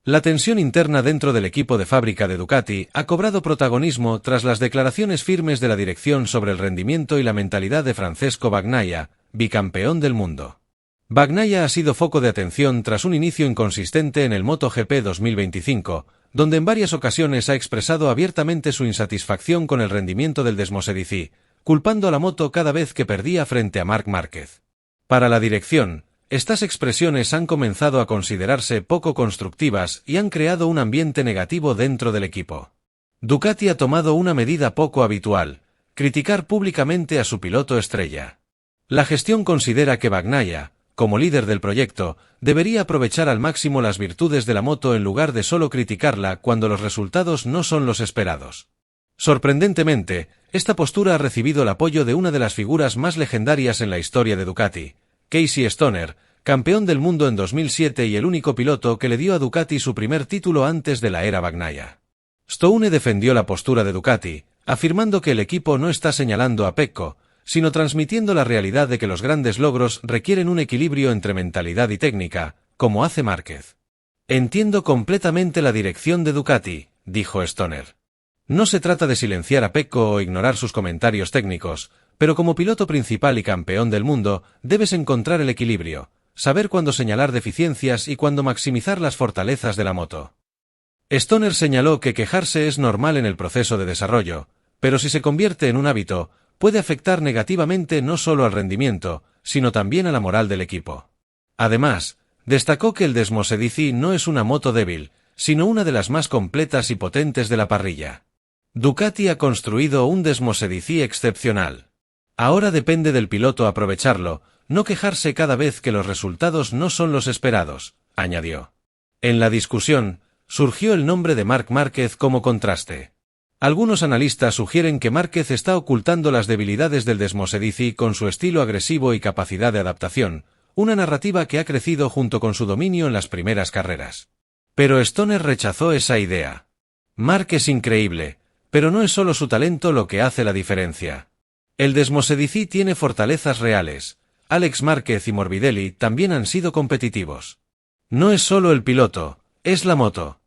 La tensión interna dentro del equipo de fábrica de Ducati ha cobrado protagonismo tras las declaraciones firmes de la dirección sobre el rendimiento y la mentalidad de Francesco Bagnaia, bicampeón del mundo. Bagnaia ha sido foco de atención tras un inicio inconsistente en el MotoGP 2025, donde en varias ocasiones ha expresado abiertamente su insatisfacción con el rendimiento del Desmosedici, culpando a la moto cada vez que perdía frente a Marc Márquez. Para la dirección, estas expresiones han comenzado a considerarse poco constructivas y han creado un ambiente negativo dentro del equipo. Ducati ha tomado una medida poco habitual: criticar públicamente a su piloto estrella. La gestión considera que Bagnaia, como líder del proyecto, debería aprovechar al máximo las virtudes de la moto en lugar de solo criticarla cuando los resultados no son los esperados. Sorprendentemente, esta postura ha recibido el apoyo de una de las figuras más legendarias en la historia de Ducati, Casey Stoner, campeón del mundo en 2007 y el único piloto que le dio a Ducati su primer título antes de la era Bagnaia. Stoner defendió la postura de Ducati, afirmando que el equipo no está señalando a Pecco, sino transmitiendo la realidad de que los grandes logros requieren un equilibrio entre mentalidad y técnica, como hace Márquez. Entiendo completamente la dirección de Ducati, dijo Stoner. No se trata de silenciar a Pecco o ignorar sus comentarios técnicos, pero como piloto principal y campeón del mundo, debes encontrar el equilibrio, saber cuándo señalar deficiencias y cuándo maximizar las fortalezas de la moto. Stoner señaló que quejarse es normal en el proceso de desarrollo, pero si se convierte en un hábito, puede afectar negativamente no solo al rendimiento, sino también a la moral del equipo. Además, destacó que el Desmosedici no es una moto débil, sino una de las más completas y potentes de la parrilla. Ducati ha construido un Desmosedici excepcional. Ahora depende del piloto aprovecharlo, no quejarse cada vez que los resultados no son los esperados, añadió. En la discusión, surgió el nombre de Marc Márquez como contraste. Algunos analistas sugieren que Márquez está ocultando las debilidades del Desmosedici con su estilo agresivo y capacidad de adaptación, una narrativa que ha crecido junto con su dominio en las primeras carreras. Pero Stoner rechazó esa idea. Marc es increíble, pero no es solo su talento lo que hace la diferencia. El Desmosedici tiene fortalezas reales. Alex Márquez y Morbidelli también han sido competitivos. No es solo el piloto, es la moto.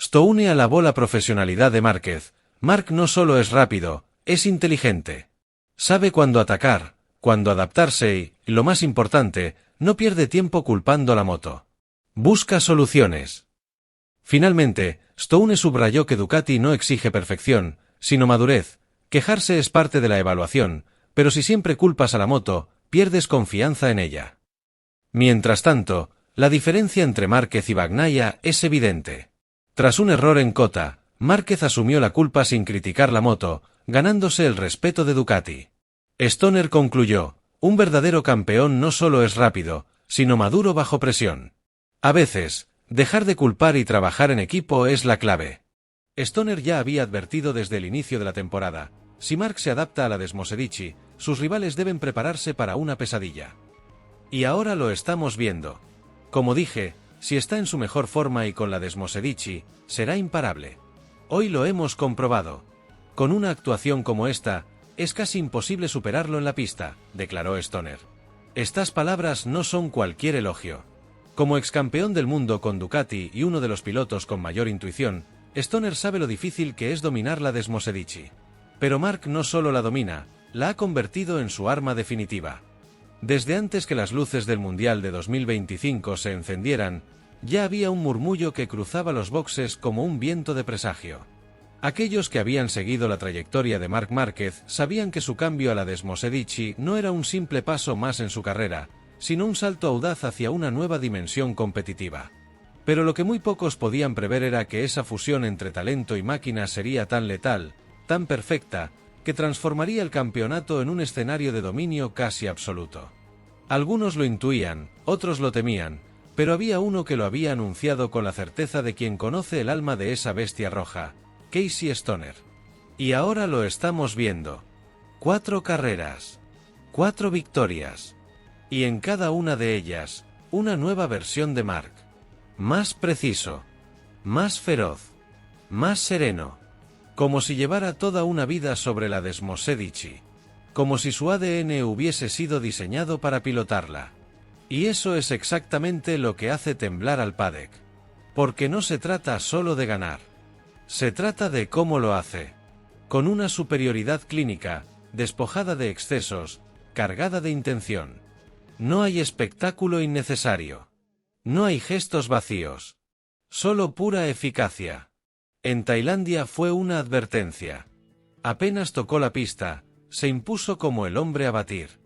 Stoner alabó la profesionalidad de Márquez. Marc no solo es rápido, es inteligente. Sabe cuándo atacar, cuándo adaptarse y, lo más importante, no pierde tiempo culpando a la moto. Busca soluciones. Finalmente, Stoner subrayó que Ducati no exige perfección, sino madurez. Quejarse es parte de la evaluación, pero si siempre culpas a la moto, pierdes confianza en ella. Mientras tanto, la diferencia entre Márquez y Bagnaia es evidente. Tras un error en Cota, Márquez asumió la culpa sin criticar la moto, ganándose el respeto de Ducati. Stoner concluyó: un verdadero campeón no solo es rápido, sino maduro bajo presión. A veces, dejar de culpar y trabajar en equipo es la clave. Stoner ya había advertido desde el inicio de la temporada: si Marc se adapta a la Desmosedici, sus rivales deben prepararse para una pesadilla. Y ahora lo estamos viendo. Como dije, si está en su mejor forma y con la Desmosedici, será imparable. Hoy lo hemos comprobado. Con una actuación como esta, es casi imposible superarlo en la pista, declaró Stoner. Estas palabras no son cualquier elogio. Como excampeón del mundo con Ducati y uno de los pilotos con mayor intuición, Stoner sabe lo difícil que es dominar la Desmosedici. Pero Marc no solo la domina, la ha convertido en su arma definitiva. Desde antes que las luces del Mundial de 2025 se encendieran, ya había un murmullo que cruzaba los boxes como un viento de presagio. Aquellos que habían seguido la trayectoria de Marc Márquez sabían que su cambio a la Desmosedici no era un simple paso más en su carrera, sino un salto audaz hacia una nueva dimensión competitiva. Pero lo que muy pocos podían prever era que esa fusión entre talento y máquina sería tan letal, tan perfecta, que transformaría el campeonato en un escenario de dominio casi absoluto. Algunos lo intuían, otros lo temían, pero había uno que lo había anunciado con la certeza de quien conoce el alma de esa bestia roja: Casey Stoner. Y ahora lo estamos viendo. 4 carreras, 4 victorias. Y en cada una de ellas, una nueva versión de Marc. Más preciso, más feroz, más sereno. Como si llevara toda una vida sobre la Desmosedici. Como si su ADN hubiese sido diseñado para pilotarla. Y eso es exactamente lo que hace temblar al paddock. Porque no se trata solo de ganar. Se trata de cómo lo hace. Con una superioridad clínica, despojada de excesos, cargada de intención. No hay espectáculo innecesario. No hay gestos vacíos. Solo pura eficacia. En Tailandia fue una advertencia. Apenas tocó la pista, se impuso como el hombre a batir.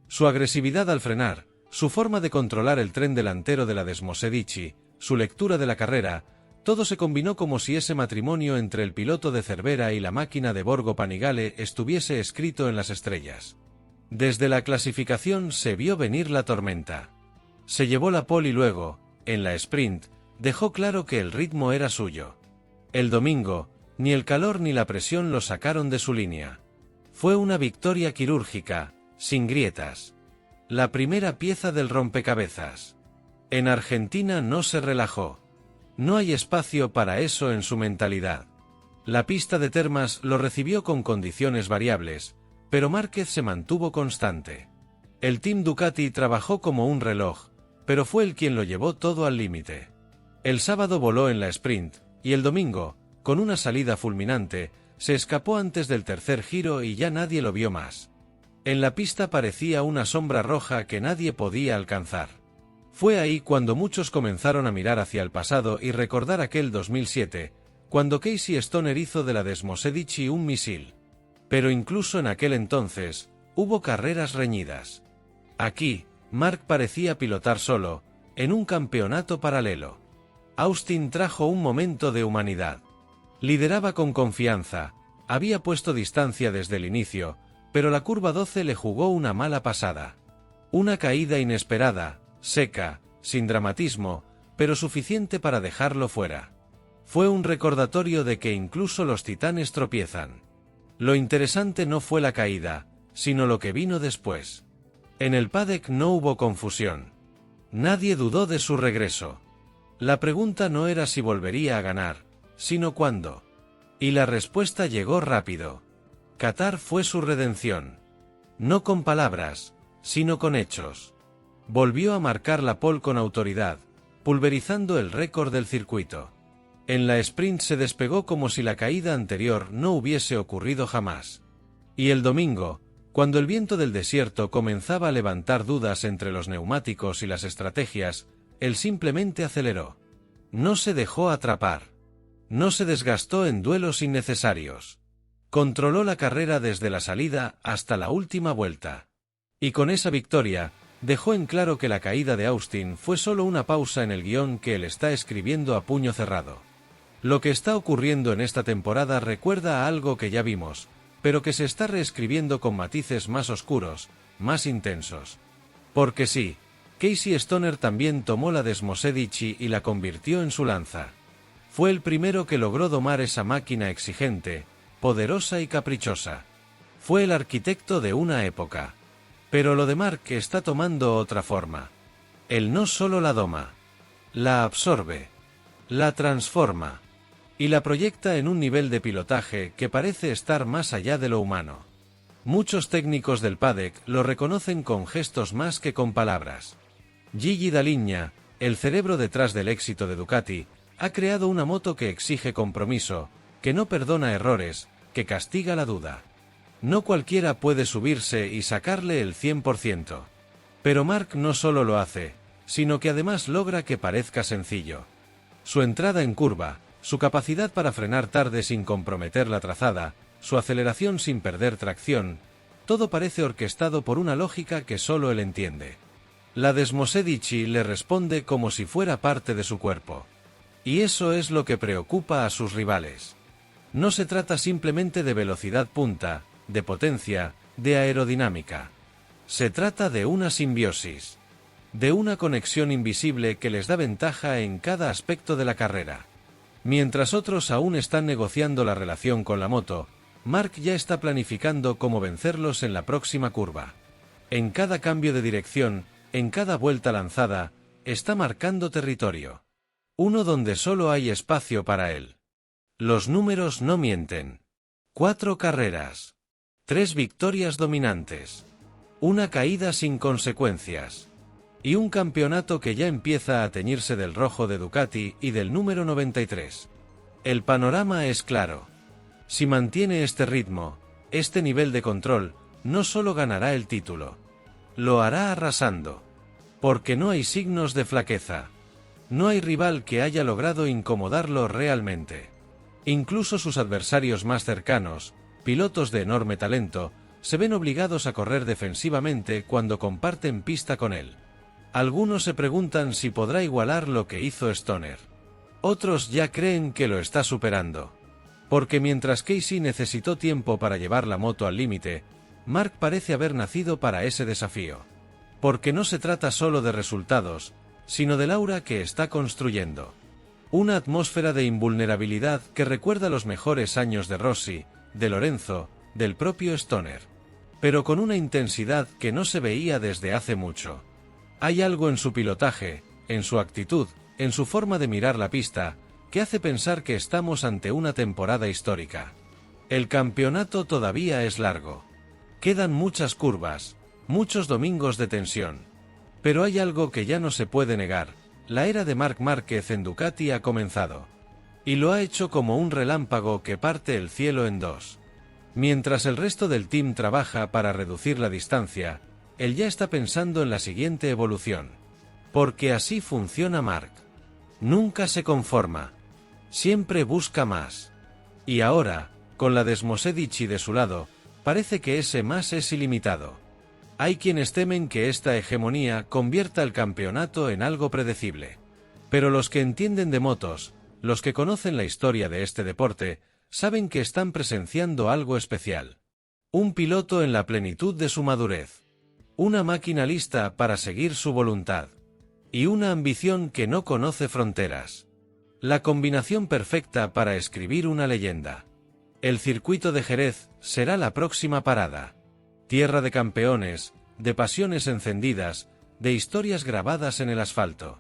Su agresividad al frenar, su forma de controlar el tren delantero de la Desmosedici, su lectura de la carrera, todo se combinó como si ese matrimonio entre el piloto de Cervera y la máquina de Borgo Panigale estuviese escrito en las estrellas. Desde la clasificación se vio venir la tormenta. Se llevó la pole y luego, en la sprint, dejó claro que el ritmo era suyo. El domingo, ni el calor ni la presión lo sacaron de su línea. Fue una victoria quirúrgica, sin grietas. La primera pieza del rompecabezas. En Argentina no se relajó. No hay espacio para eso en su mentalidad. La pista de Termas lo recibió con condiciones variables, pero Márquez se mantuvo constante. El Team Ducati trabajó como un reloj, pero fue él quien lo llevó todo al límite. El sábado voló en la sprint, y el domingo, con una salida fulminante, se escapó antes del tercer giro y ya nadie lo vio más. En la pista parecía una sombra roja que nadie podía alcanzar. Fue ahí cuando muchos comenzaron a mirar hacia el pasado y recordar aquel 2007, cuando Casey Stoner hizo de la Desmosedici un misil. Pero incluso en aquel entonces, hubo carreras reñidas. Aquí, Marc parecía pilotar solo, en un campeonato paralelo. Austin trajo un momento de humanidad. Lideraba con confianza, había puesto distancia desde el inicio, pero la curva 12 le jugó una mala pasada. Una caída inesperada, seca, sin dramatismo, pero suficiente para dejarlo fuera. Fue un recordatorio de que incluso los titanes tropiezan. Lo interesante no fue la caída, sino lo que vino después. En el paddock no hubo confusión. Nadie dudó de su regreso. La pregunta no era si volvería a ganar, sino cuándo. Y la respuesta llegó rápido. Qatar fue su redención. No con palabras, sino con hechos. Volvió a marcar la pole con autoridad, pulverizando el récord del circuito. En la sprint se despegó como si la caída anterior no hubiese ocurrido jamás. Y el domingo, cuando el viento del desierto comenzaba a levantar dudas entre los neumáticos y las estrategias, él simplemente aceleró. No se dejó atrapar. No se desgastó en duelos innecesarios. Controló la carrera desde la salida hasta la última vuelta. Y con esa victoria, dejó en claro que la caída de Austin fue solo una pausa en el guión que él está escribiendo a puño cerrado. Lo que está ocurriendo en esta temporada recuerda a algo que ya vimos, pero que se está reescribiendo con matices más oscuros, más intensos. Porque sí, Casey Stoner también tomó la Desmosedici y la convirtió en su lanza. Fue el primero que logró domar esa máquina exigente, poderosa y caprichosa. Fue el arquitecto de una época. Pero lo de Marc está tomando otra forma. Él no solo la doma, la absorbe, la transforma, y la proyecta en un nivel de pilotaje que parece estar más allá de lo humano. Muchos técnicos del paddock lo reconocen con gestos más que con palabras. Gigi Dall'Igna, el cerebro detrás del éxito de Ducati, ha creado una moto que exige compromiso, que no perdona errores, que castiga la duda. No cualquiera puede subirse y sacarle el 100%. Pero Marc no solo lo hace, sino que además logra que parezca sencillo. Su entrada en curva, su capacidad para frenar tarde sin comprometer la trazada, su aceleración sin perder tracción, todo parece orquestado por una lógica que solo él entiende. La Desmosedici le responde como si fuera parte de su cuerpo. Y eso es lo que preocupa a sus rivales. No se trata simplemente de velocidad punta, de potencia, de aerodinámica. Se trata de una simbiosis. De una conexión invisible que les da ventaja en cada aspecto de la carrera. Mientras otros aún están negociando la relación con la moto, Marc ya está planificando cómo vencerlos en la próxima curva. En cada cambio de dirección, en cada vuelta lanzada, está marcando territorio. Uno donde solo hay espacio para él. Los números no mienten. 4 carreras. 3 victorias dominantes. Una caída sin consecuencias. Y un campeonato que ya empieza a teñirse del rojo de Ducati y del número 93. El panorama es claro. Si mantiene este ritmo, este nivel de control, no solo ganará el título. Lo hará arrasando. Porque no hay signos de flaqueza. No hay rival que haya logrado incomodarlo realmente. Incluso sus adversarios más cercanos, pilotos de enorme talento, se ven obligados a correr defensivamente cuando comparten pista con él. Algunos se preguntan si podrá igualar lo que hizo Stoner. Otros ya creen que lo está superando. Porque mientras Casey necesitó tiempo para llevar la moto al límite, Marc parece haber nacido para ese desafío. Porque no se trata solo de resultados, sino del aura que está construyendo. Una atmósfera de invulnerabilidad que recuerda los mejores años de Rossi, de Lorenzo, del propio Stoner. Pero con una intensidad que no se veía desde hace mucho. Hay algo en su pilotaje, en su actitud, en su forma de mirar la pista, que hace pensar que estamos ante una temporada histórica. El campeonato todavía es largo. Quedan muchas curvas, muchos domingos de tensión. Pero hay algo que ya no se puede negar, la era de Marc Márquez en Ducati ha comenzado. Y lo ha hecho como un relámpago que parte el cielo en dos. Mientras el resto del team trabaja para reducir la distancia, él ya está pensando en la siguiente evolución. Porque así funciona Marc. Nunca se conforma. Siempre busca más. Y ahora, con la Desmosedici de su lado, parece que ese más es ilimitado. Hay quienes temen que esta hegemonía convierta el campeonato en algo predecible. Pero los que entienden de motos, los que conocen la historia de este deporte, saben que están presenciando algo especial. Un piloto en la plenitud de su madurez. Una máquina lista para seguir su voluntad. Y una ambición que no conoce fronteras. La combinación perfecta para escribir una leyenda. El circuito de Jerez será la próxima parada. Tierra de campeones, de pasiones encendidas, de historias grabadas en el asfalto.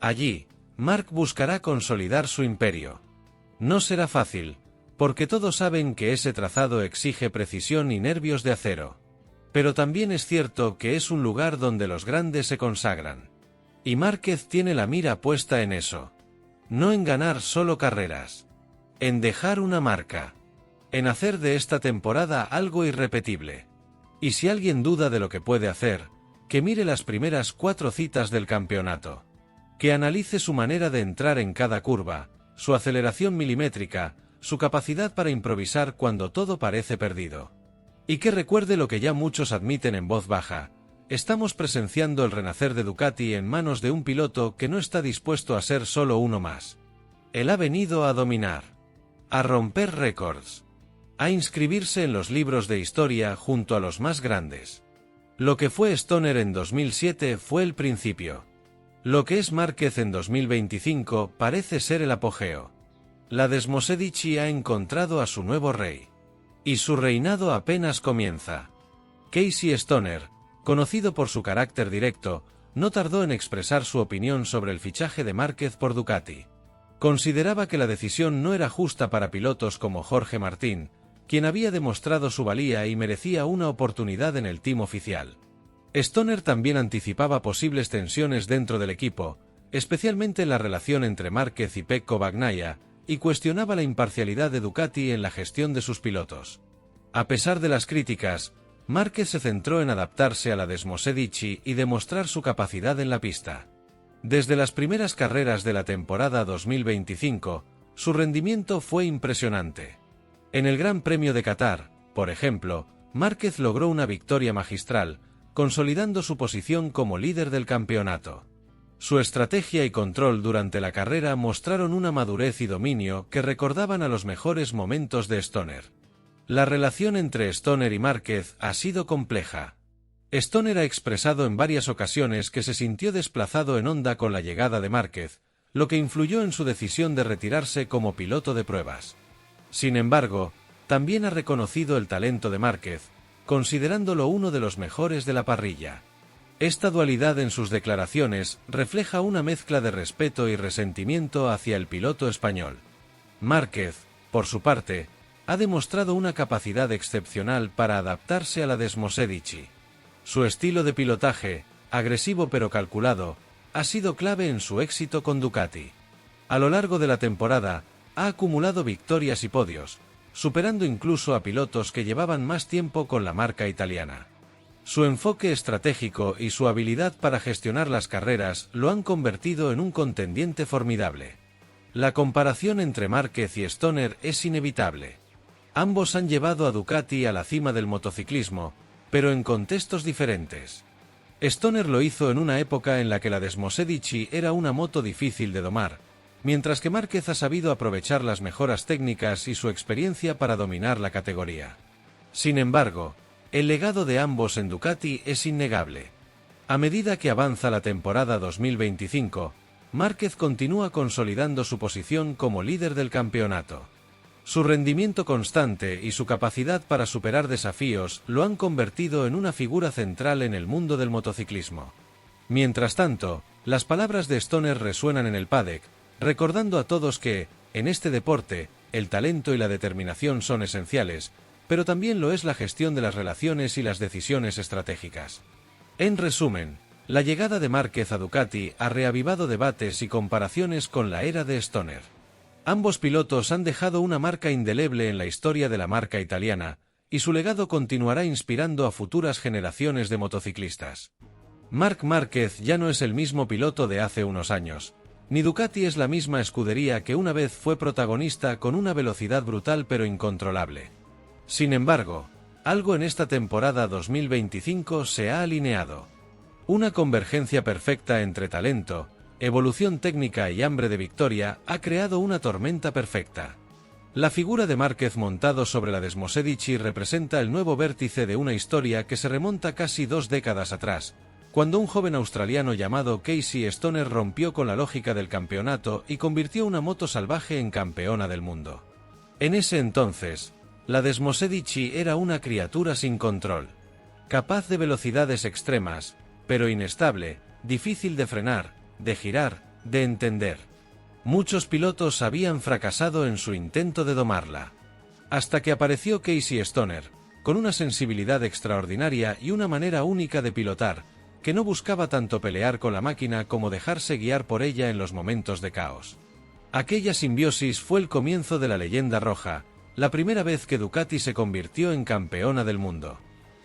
Allí, Marc buscará consolidar su imperio. No será fácil, porque todos saben que ese trazado exige precisión y nervios de acero. Pero también es cierto que es un lugar donde los grandes se consagran. Y Márquez tiene la mira puesta en eso. No en ganar solo carreras. En dejar una marca. En hacer de esta temporada algo irrepetible. Y si alguien duda de lo que puede hacer, que mire las primeras 4 citas del campeonato. Que analice su manera de entrar en cada curva, su aceleración milimétrica, su capacidad para improvisar cuando todo parece perdido. Y que recuerde lo que ya muchos admiten en voz baja. Estamos presenciando el renacer de Ducati en manos de un piloto que no está dispuesto a ser solo uno más. Él ha venido a dominar. A romper récords. A inscribirse en los libros de historia junto a los más grandes. Lo que fue Stoner en 2007 fue el principio. Lo que es Márquez en 2025 parece ser el apogeo. La Desmosedici ha encontrado a su nuevo rey. Y su reinado apenas comienza. Casey Stoner, conocido por su carácter directo, no tardó en expresar su opinión sobre el fichaje de Márquez por Ducati. Consideraba que la decisión no era justa para pilotos como Jorge Martín, quien había demostrado su valía y merecía una oportunidad en el team oficial. Stoner también anticipaba posibles tensiones dentro del equipo, especialmente en la relación entre Márquez y Pecco Bagnaia, y cuestionaba la imparcialidad de Ducati en la gestión de sus pilotos. A pesar de las críticas, Márquez se centró en adaptarse a la Desmosedici y demostrar su capacidad en la pista. Desde las primeras carreras de la temporada 2025, su rendimiento fue impresionante. En el Gran Premio de Qatar, por ejemplo, Márquez logró una victoria magistral, consolidando su posición como líder del campeonato. Su estrategia y control durante la carrera mostraron una madurez y dominio que recordaban a los mejores momentos de Stoner. La relación entre Stoner y Márquez ha sido compleja. Stoner ha expresado en varias ocasiones que se sintió desplazado en Honda con la llegada de Márquez, lo que influyó en su decisión de retirarse como piloto de pruebas. Sin embargo, también ha reconocido el talento de Márquez, considerándolo uno de los mejores de la parrilla. Esta dualidad en sus declaraciones refleja una mezcla de respeto y resentimiento hacia el piloto español. Márquez, por su parte, ha demostrado una capacidad excepcional para adaptarse a la Desmosedici. Su estilo de pilotaje, agresivo pero calculado, ha sido clave en su éxito con Ducati. A lo largo de la temporada, ha acumulado victorias y podios, superando incluso a pilotos que llevaban más tiempo con la marca italiana. Su enfoque estratégico y su habilidad para gestionar las carreras lo han convertido en un contendiente formidable. La comparación entre Márquez y Stoner es inevitable. Ambos han llevado a Ducati a la cima del motociclismo, pero en contextos diferentes. Stoner lo hizo en una época en la que la Desmosedici era una moto difícil de domar, mientras que Márquez ha sabido aprovechar las mejoras técnicas y su experiencia para dominar la categoría. Sin embargo, el legado de ambos en Ducati es innegable. A medida que avanza la temporada 2025, Márquez continúa consolidando su posición como líder del campeonato. Su rendimiento constante y su capacidad para superar desafíos lo han convertido en una figura central en el mundo del motociclismo. Mientras tanto, las palabras de Stoner resuenan en el paddock, recordando a todos que, en este deporte, el talento y la determinación son esenciales, pero también lo es la gestión de las relaciones y las decisiones estratégicas. En resumen, la llegada de Márquez a Ducati ha reavivado debates y comparaciones con la era de Stoner. Ambos pilotos han dejado una marca indeleble en la historia de la marca italiana, y su legado continuará inspirando a futuras generaciones de motociclistas. Marc Márquez ya no es el mismo piloto de hace unos años, ni Ducati es la misma escudería que una vez fue protagonista con una velocidad brutal pero incontrolable. Sin embargo, algo en esta temporada 2025 se ha alineado. Una convergencia perfecta entre talento, evolución técnica y hambre de victoria ha creado una tormenta perfecta. La figura de Márquez montado sobre la Desmosedici representa el nuevo vértice de una historia que se remonta casi 2 décadas atrás, cuando un joven australiano llamado Casey Stoner rompió con la lógica del campeonato y convirtió una moto salvaje en campeona del mundo. En ese entonces, la Desmosedici era una criatura sin control, capaz de velocidades extremas, pero inestable, difícil de frenar, de girar, de entender. Muchos pilotos habían fracasado en su intento de domarla. Hasta que apareció Casey Stoner, con una sensibilidad extraordinaria y una manera única de pilotar, que no buscaba tanto pelear con la máquina como dejarse guiar por ella en los momentos de caos. Aquella simbiosis fue el comienzo de la leyenda roja, la primera vez que Ducati se convirtió en campeona del mundo.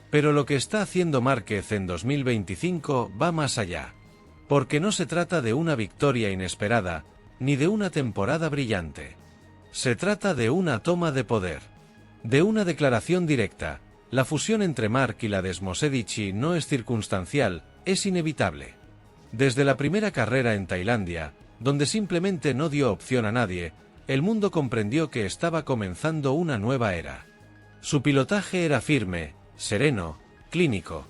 Pero lo que está haciendo Márquez en 2025 va más allá. Porque no se trata de una victoria inesperada, ni de una temporada brillante. Se trata de una toma de poder. De una declaración directa. La fusión entre Marc y la Desmosedici no es circunstancial, es inevitable. Desde la primera carrera en Tailandia, donde simplemente no dio opción a nadie, el mundo comprendió que estaba comenzando una nueva era. Su pilotaje era firme, sereno, clínico.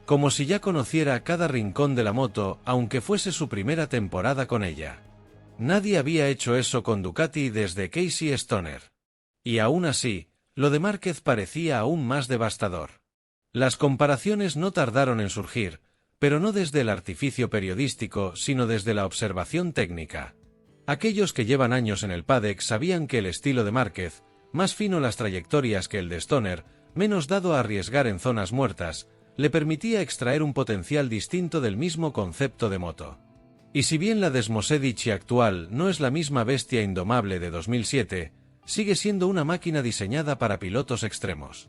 Como si ya conociera cada rincón de la moto, aunque fuese su primera temporada con ella. Nadie había hecho eso con Ducati desde Casey Stoner. Y aún así, lo de Márquez parecía aún más devastador. Las comparaciones no tardaron en surgir, pero no desde el artificio periodístico, sino desde la observación técnica. Aquellos que llevan años en el paddock sabían que el estilo de Márquez, más fino las trayectorias que el de Stoner, menos dado a arriesgar en zonas muertas, le permitía extraer un potencial distinto del mismo concepto de moto. Y si bien la Desmosedici actual no es la misma bestia indomable de 2007, sigue siendo una máquina diseñada para pilotos extremos.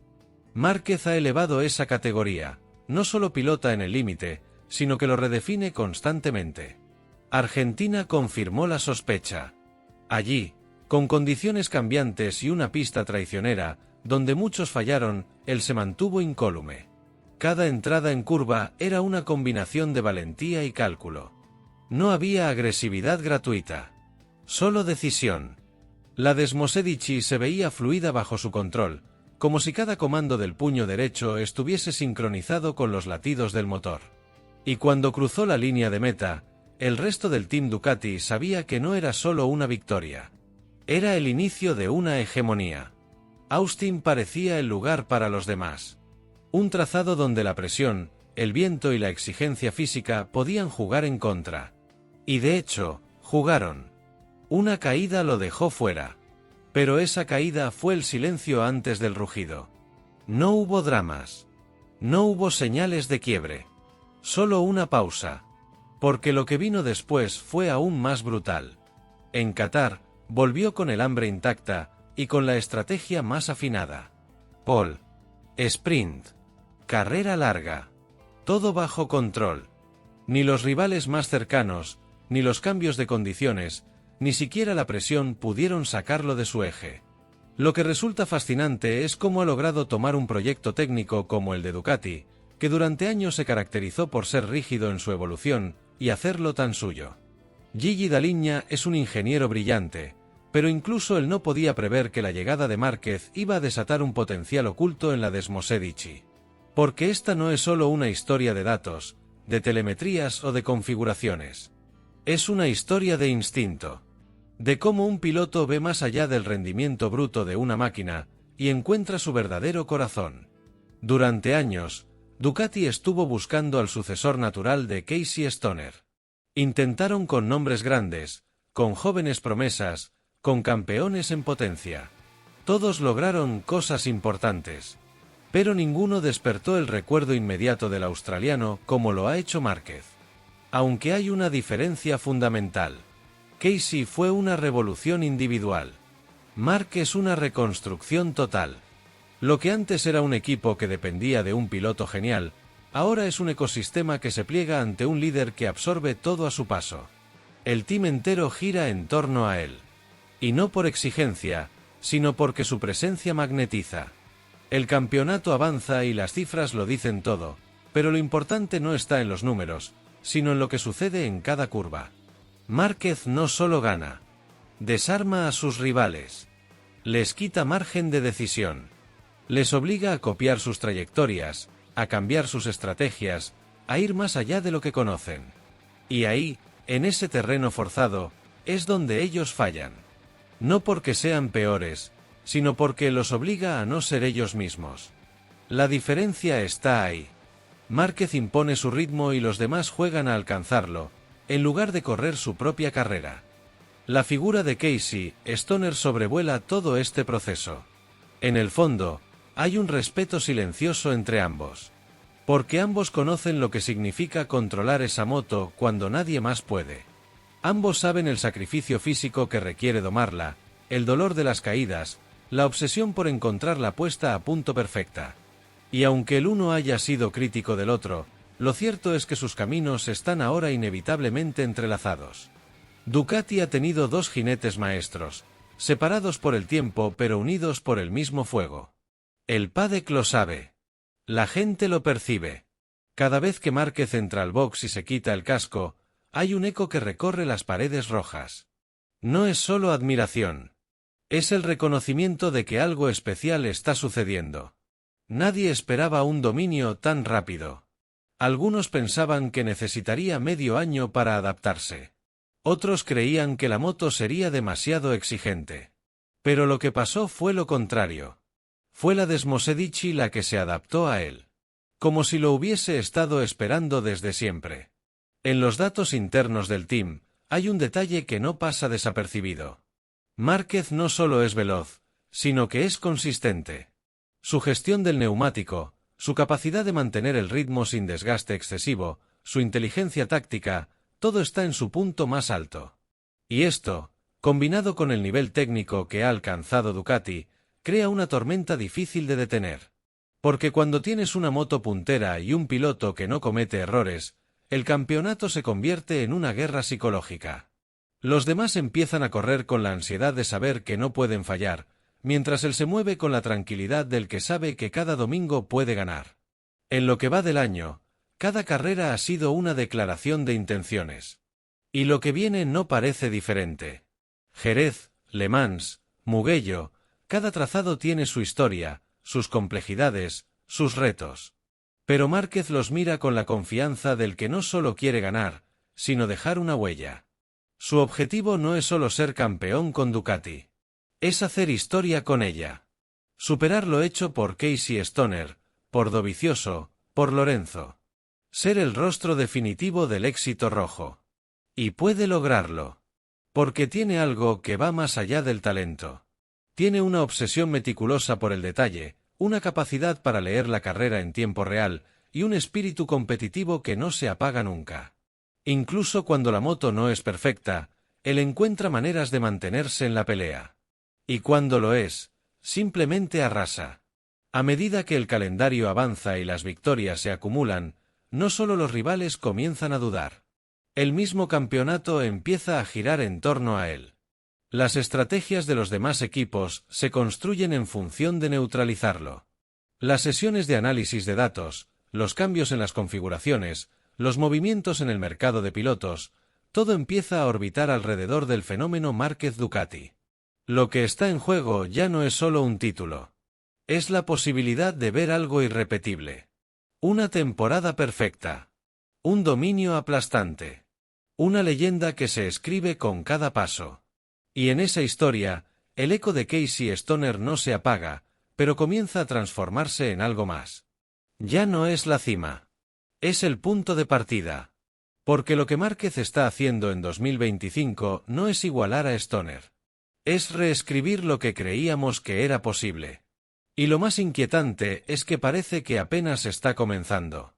Márquez ha elevado esa categoría, no solo pilota en el límite, sino que lo redefine constantemente. Argentina confirmó la sospecha. Allí, con condiciones cambiantes y una pista traicionera, donde muchos fallaron, él se mantuvo incólume. Cada entrada en curva era una combinación de valentía y cálculo. No había agresividad gratuita. Solo decisión. La Desmosedici se veía fluida bajo su control, como si cada comando del puño derecho estuviese sincronizado con los latidos del motor. Y cuando cruzó la línea de meta, el resto del Team Ducati sabía que no era solo una victoria. Era el inicio de una hegemonía. Austin parecía el lugar para los demás. Un trazado donde la presión, el viento y la exigencia física podían jugar en contra. Y de hecho, jugaron. Una caída lo dejó fuera. Pero esa caída fue el silencio antes del rugido. No hubo dramas. No hubo señales de quiebre. Solo una pausa. Porque lo que vino después fue aún más brutal. En Qatar, volvió con el hambre intacta, y con la estrategia más afinada. Pole. Sprint. Carrera larga. Todo bajo control. Ni los rivales más cercanos, ni los cambios de condiciones, ni siquiera la presión pudieron sacarlo de su eje. Lo que resulta fascinante es cómo ha logrado tomar un proyecto técnico como el de Ducati, que durante años se caracterizó por ser rígido en su evolución, y hacerlo tan suyo. Gigi Dall'Igna es un ingeniero brillante, pero incluso él no podía prever que la llegada de Márquez iba a desatar un potencial oculto en la Desmosedici. Porque esta no es solo una historia de datos, de telemetrías o de configuraciones. Es una historia de instinto. De cómo un piloto ve más allá del rendimiento bruto de una máquina, y encuentra su verdadero corazón. Durante años, Ducati estuvo buscando al sucesor natural de Casey Stoner. Intentaron con nombres grandes, con jóvenes promesas, con campeones en potencia. Todos lograron cosas importantes. Pero ninguno despertó el recuerdo inmediato del australiano como lo ha hecho Márquez. Aunque hay una diferencia fundamental. Casey fue una revolución individual. Márquez una reconstrucción total. Lo que antes era un equipo que dependía de un piloto genial, ahora es un ecosistema que se pliega ante un líder que absorbe todo a su paso. El team entero gira en torno a él. Y no por exigencia, sino porque su presencia magnetiza. El campeonato avanza y las cifras lo dicen todo, pero lo importante no está en los números, sino en lo que sucede en cada curva. Márquez no solo gana, desarma a sus rivales, les quita margen de decisión, les obliga a copiar sus trayectorias, a cambiar sus estrategias, a ir más allá de lo que conocen. Y ahí, en ese terreno forzado, es donde ellos fallan. No porque sean peores, sino porque los obliga a no ser ellos mismos. La diferencia está ahí. Márquez impone su ritmo y los demás juegan a alcanzarlo, en lugar de correr su propia carrera. La figura de Casey Stoner sobrevuela todo este proceso. En el fondo, hay un respeto silencioso entre ambos. Porque ambos conocen lo que significa controlar esa moto cuando nadie más puede. Ambos saben el sacrificio físico que requiere domarla, el dolor de las caídas, la obsesión por encontrar la puesta a punto perfecta. Y aunque el uno haya sido crítico del otro, lo cierto es que sus caminos están ahora inevitablemente entrelazados. Ducati ha tenido dos jinetes maestros, separados por el tiempo pero unidos por el mismo fuego. El paddock lo sabe. La gente lo percibe. Cada vez que Márquez entra al box y se quita el casco, hay un eco que recorre las paredes rojas. No es solo admiración. Es el reconocimiento de que algo especial está sucediendo. Nadie esperaba un dominio tan rápido. Algunos pensaban que necesitaría medio año para adaptarse. Otros creían que la moto sería demasiado exigente. Pero lo que pasó fue lo contrario. Fue la Desmosedici la que se adaptó a él. Como si lo hubiese estado esperando desde siempre. En los datos internos del team, hay un detalle que no pasa desapercibido. Márquez no solo es veloz, sino que es consistente. Su gestión del neumático, su capacidad de mantener el ritmo sin desgaste excesivo, su inteligencia táctica, todo está en su punto más alto. Y esto, combinado con el nivel técnico que ha alcanzado Ducati, crea una tormenta difícil de detener. Porque cuando tienes una moto puntera y un piloto que no comete errores, el campeonato se convierte en una guerra psicológica. Los demás empiezan a correr con la ansiedad de saber que no pueden fallar, mientras él se mueve con la tranquilidad del que sabe que cada domingo puede ganar. En lo que va del año, cada carrera ha sido una declaración de intenciones. Y lo que viene no parece diferente. Jerez, Le Mans, Mugello, cada trazado tiene su historia, sus complejidades, sus retos. Pero Márquez los mira con la confianza del que no solo quiere ganar, sino dejar una huella. Su objetivo no es solo ser campeón con Ducati. Es hacer historia con ella. Superar lo hecho por Casey Stoner, por Dovizioso, por Lorenzo. Ser el rostro definitivo del éxito rojo. Y puede lograrlo. Porque tiene algo que va más allá del talento. Tiene una obsesión meticulosa por el detalle, una capacidad para leer la carrera en tiempo real, y un espíritu competitivo que no se apaga nunca. Incluso cuando la moto no es perfecta, él encuentra maneras de mantenerse en la pelea. Y cuando lo es, simplemente arrasa. A medida que el calendario avanza y las victorias se acumulan, no solo los rivales comienzan a dudar. El mismo campeonato empieza a girar en torno a él. Las estrategias de los demás equipos se construyen en función de neutralizarlo. Las sesiones de análisis de datos, los cambios en las configuraciones, los movimientos en el mercado de pilotos, todo empieza a orbitar alrededor del fenómeno Márquez-Ducati. Lo que está en juego ya no es solo un título. Es la posibilidad de ver algo irrepetible. Una temporada perfecta. Un dominio aplastante. Una leyenda que se escribe con cada paso. Y en esa historia, el eco de Casey Stoner no se apaga, pero comienza a transformarse en algo más. Ya no es la cima. Es el punto de partida. Porque lo que Márquez está haciendo en 2025 no es igualar a Stoner. Es reescribir lo que creíamos que era posible. Y lo más inquietante es que parece que apenas está comenzando.